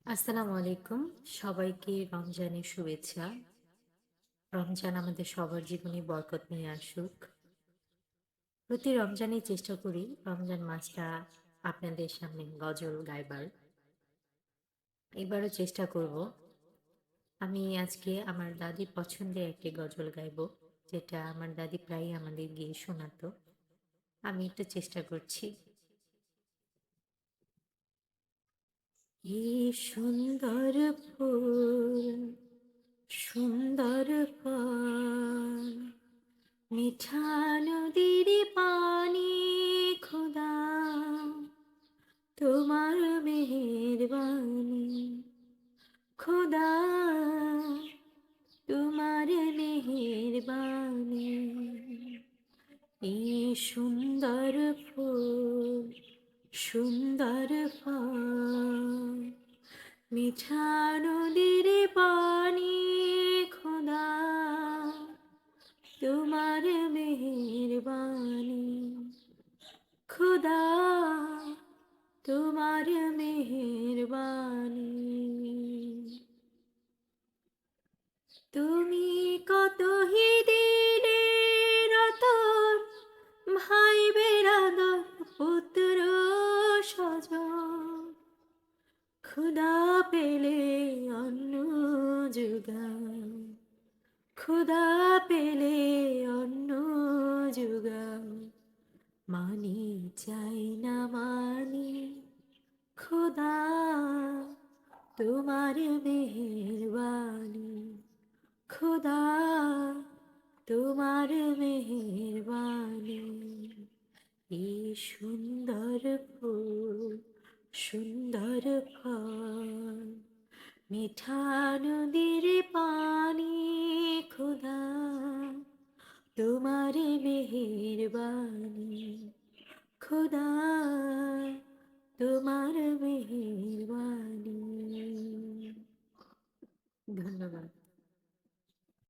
আসসালামু আলাইকুম। সবাইকে রমজানের শুভেচ্ছা। রমজান আমাদের সবার জীবনে বরকত নিয়ে আসুক। প্রতি রমজানেই চেষ্টা করি রমজান মাসটা আপনাদের সামনে গজল গাইবার। এবারও চেষ্টা করব। আমি আজকে আমার দাদির পছন্দের একটি গজল গাইবো, যেটা আমার দাদি প্রায়ই আমাদের গিয়ে শোনাতো। আমি একটু চেষ্টা করছি। কি সুন্দর ফুল, সুন্দর ফল, মিঠা নদীর পানি, খোদা তোমার মেহেরবানি, খোদা তোমার মেহেরবানি। এই সুন্দর ফুল, সুন্দর ফল, মিঠা নদীর পানি, খোদা তোমার মেহেরবানি, খোদা তোমার মেহেরবানি। তুমি কত হি দিলে রতন, ভাই বেরাদর পুত্র স্বজন, ক্ষুধা পেলে অন্ন জুগাও, ক্ষুধা পেলে অন্ন জুগাও, মানি চাই না মানি, খোদা তোমার মেহেরবানি, খোদা তোমার মেহেরবানি। এই সুন্দর ফুল, সুন্দর ফল, মিঠা নদীর পানি, খোদা তোমার মেহেরবানি, খোদা